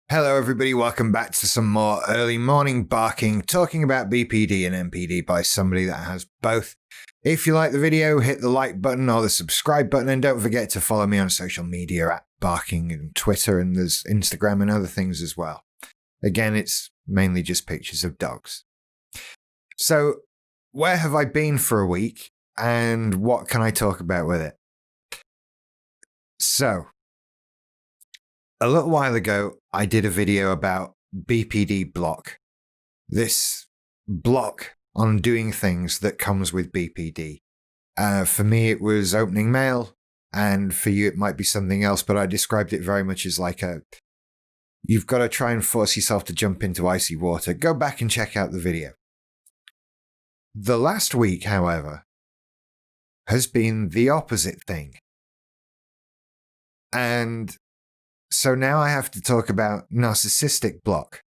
Hello everybody, welcome back to some more early morning barking, talking about BPD and NPD by somebody that has both. If you like the video, hit the like button or the subscribe button, and don't forget to follow me on social media at Barking and Twitter, and there's Instagram and other things as well. Again, it's mainly just pictures of dogs. So, where have I been for a week, and what can I talk about with it? So, a little while ago, I did a video about BPD Block. This block on doing things that comes with BPD. For me, it was opening mail, and for you, it might be something else, but I described it very much as like you've got to try and force yourself to jump into icy water. Go back and check out the video. The last week, however, has been the opposite thing. And so now I have to talk about Narcissistic Block,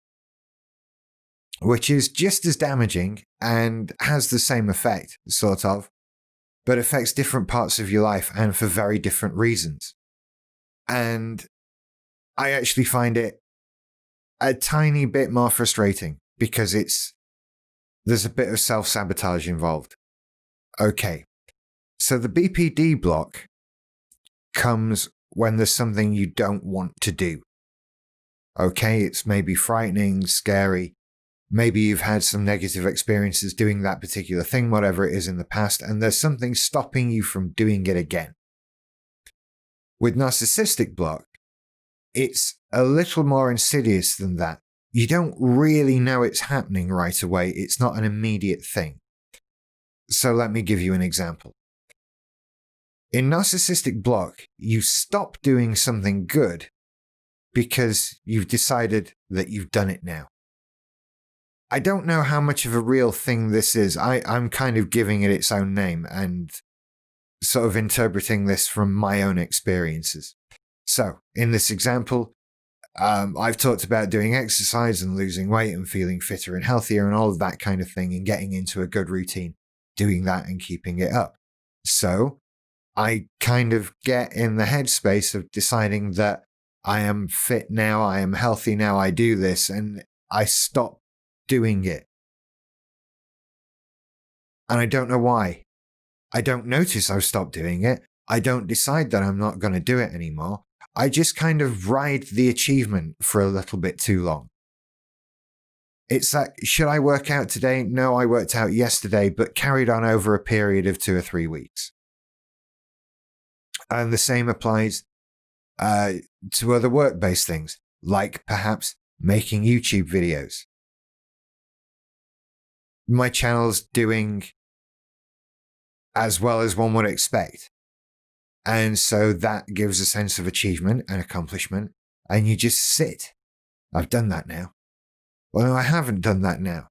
which is just as damaging and has the same effect, sort of, but affects different parts of your life and for very different reasons. And I actually find it a tiny bit more frustrating because there's a bit of self-sabotage involved. Okay, so the BPD block comes when there's something you don't want to do. Okay, it's maybe frightening, scary. Maybe you've had some negative experiences doing that particular thing, whatever it is in the past, and there's something stopping you from doing it again. With Narcissistic Block, it's a little more insidious than that. You don't really know it's happening right away. It's not an immediate thing. So let me give you an example. In Narcissistic Block, you stop doing something good because you've decided that you've done it now. I don't know how much of a real thing this is. I'm kind of giving it its own name and sort of interpreting this from my own experiences. So, in this example, I've talked about doing exercise and losing weight and feeling fitter and healthier and all of that kind of thing and getting into a good routine, doing that and keeping it up. So, I kind of get in the headspace of deciding that I am fit now, I am healthy now, I do this, and I stop doing it. And I don't know why. I don't notice I've stopped doing it. I don't decide that I'm not going to do it anymore. I just kind of ride the achievement for a little bit too long. It's like, should I work out today? No, I worked out yesterday, but carried on over a period of 2 or 3 weeks. And the same applies to other work-based things, like perhaps making YouTube videos. My channel's doing as well as one would expect. And so that gives a sense of achievement and accomplishment, and you just sit. I've done that now. Well, no, I haven't done that now.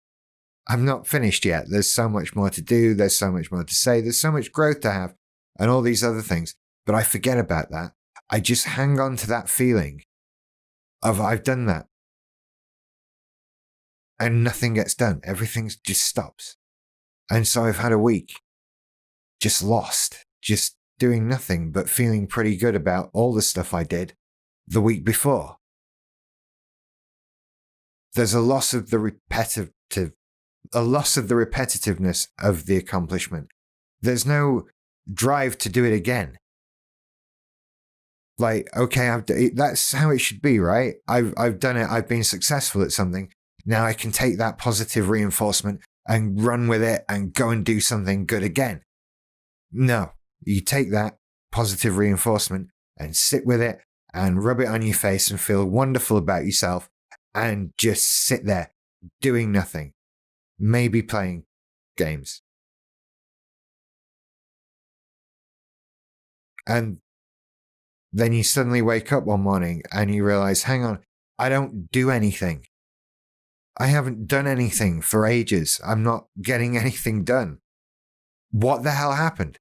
I'm not finished yet. There's so much more to do. There's so much more to say. There's so much growth to have and all these other things. But I forget about that. I just hang on to that feeling of I've done that. And nothing gets done. Everything just stops. And so I've had a week just lost, just doing nothing but feeling pretty good about all the stuff I did the week before. There's a loss of the repetitiveness of the accomplishment. There's no drive to do it again. Like, okay, that's how it should be, right? I've done it. I've been successful at something. Now I can take that positive reinforcement and run with it and go and do something good again. No, you take that positive reinforcement and sit with it and rub it on your face and feel wonderful about yourself and just sit there doing nothing, maybe playing games. And then you suddenly wake up one morning and you realize, hang on, I don't do anything. I haven't done anything for ages. I'm not getting anything done. What the hell happened?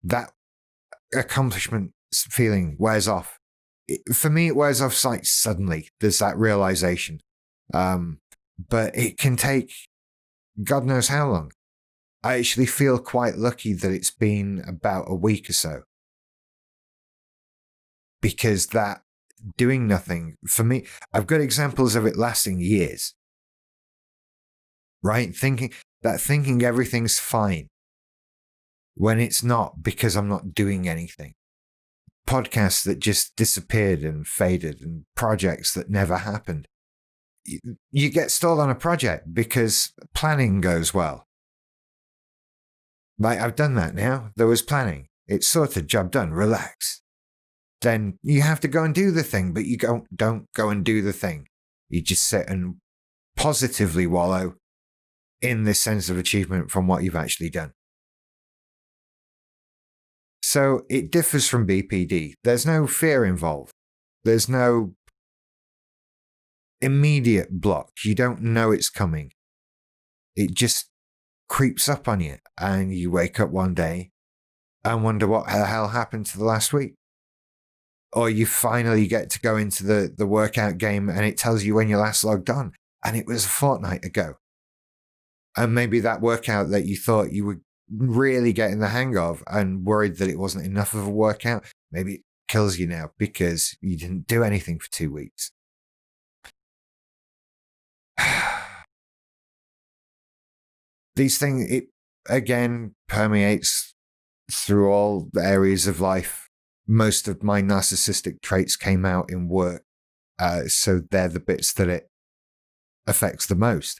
That accomplishment feeling wears off. For me, it wears off like suddenly. There's that realization. But it can take God knows how long. I actually feel quite lucky that it's been about a week or so. Because that doing nothing, for me, I've got examples of it lasting years. Right? Thinking everything's fine when it's not, because I'm not doing anything. Podcasts that just disappeared and faded, and projects that never happened. You get stalled on a project because planning goes well. Like, I've done that now. There was planning. It's sorted, job done, relax. Then you have to go and do the thing, but you don't go and do the thing. You just sit and positively wallow in this sense of achievement from what you've actually done. So it differs from BPD. There's no fear involved. There's no immediate block. You don't know it's coming. It just creeps up on you, and you wake up one day and wonder what the hell happened to the last week. Or you finally get to go into the workout game and it tells you when you last logged on, and it was a fortnight ago. And maybe that workout that you thought you were really getting the hang of and worried that it wasn't enough of a workout, maybe it kills you now because you didn't do anything for 2 weeks. These things, it again permeates through all the areas of life. Most of my narcissistic traits came out in work. So they're the bits that it affects the most.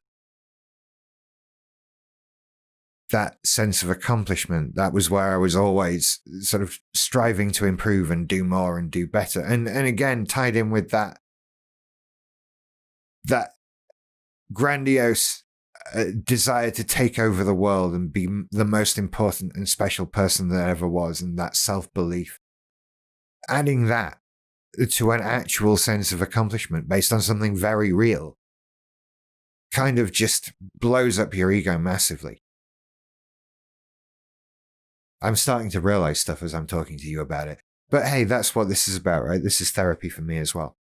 That sense of accomplishment, that was where I was always sort of striving to improve and do more and do better. And again, tied in with that grandiose desire to take over the world and be the most important and special person that ever was, and that self-belief. Adding that to an actual sense of accomplishment based on something very real kind of just blows up your ego massively. I'm starting to realize stuff as I'm talking to you about it. But hey, that's what this is about, right? This is therapy for me as well.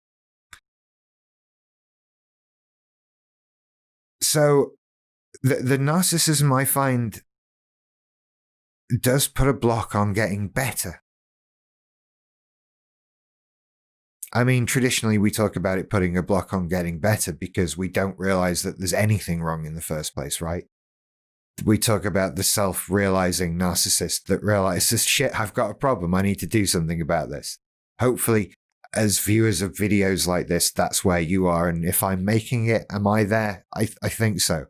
So the narcissism, I find, does put a block on getting better. I mean, traditionally, we talk about it putting a block on getting better because we don't realize that there's anything wrong in the first place, right? We talk about the self-realizing narcissist that realizes, shit, I've got a problem. I need to do something about this. Hopefully, as viewers of videos like this, that's where you are. And if I'm making it, am I there? I think so.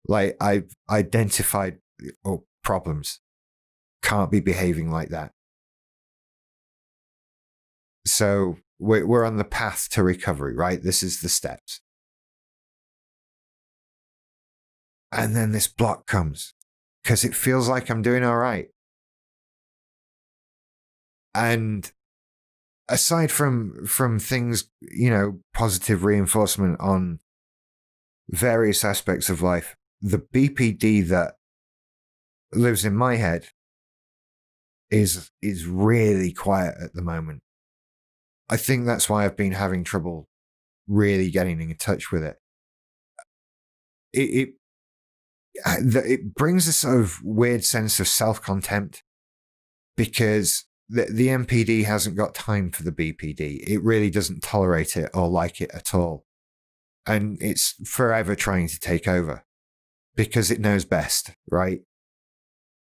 Like, I've identified problems. Can't be behaving like that. So we're on the path to recovery, right? This is the steps. And then this block comes because it feels like I'm doing all right. And aside from things, positive reinforcement on various aspects of life, the BPD that lives in my head is really quiet at the moment. I think that's why I've been having trouble really getting in touch with it. It brings a sort of weird sense of self-contempt because the NPD hasn't got time for the BPD. It really doesn't tolerate it or like it at all. And it's forever trying to take over because it knows best, right?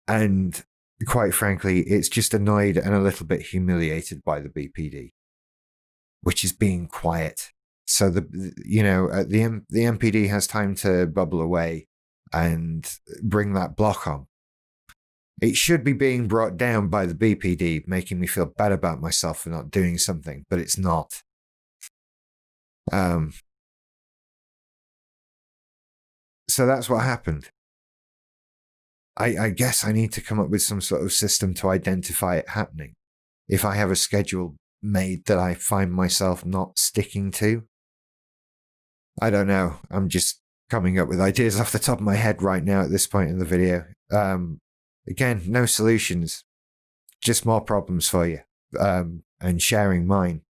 And quite frankly, it's just annoyed and a little bit humiliated by the BPD, which is being quiet. So the NPD has time to bubble away and bring that block on. It should be being brought down by the BPD, making me feel bad about myself for not doing something, but it's not. So that's what happened. I guess I need to come up with some sort of system to identify it happening. If I have a schedule made that I find myself not sticking to, I don't know. I'm just coming up with ideas off the top of my head right now at this point in the video. Again, no solutions, just more problems for you, and sharing mine.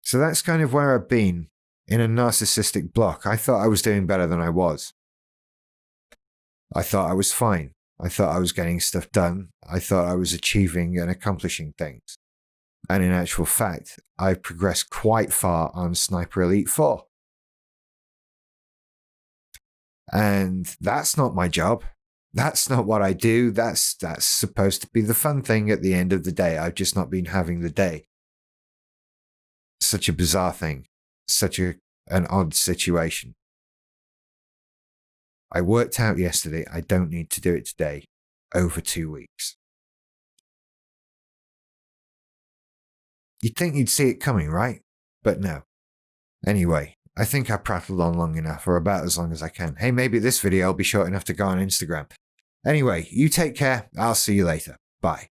So that's kind of where I've been in a narcissistic block. I thought I was doing better than I was. I thought I was fine. I thought I was getting stuff done. I thought I was achieving and accomplishing things. And in actual fact, I've progressed quite far on Sniper Elite 4. And that's not my job. That's not what I do. That's supposed to be the fun thing at the end of the day. I've just not been having the day. Such a bizarre thing. Such an odd situation. I worked out yesterday. I don't need to do it today. Over 2 weeks. You'd think you'd see it coming, right? But no. Anyway, I think I prattled on long enough, or about as long as I can. Hey, maybe this video will be short enough to go on Instagram. Anyway, you take care. I'll see you later. Bye.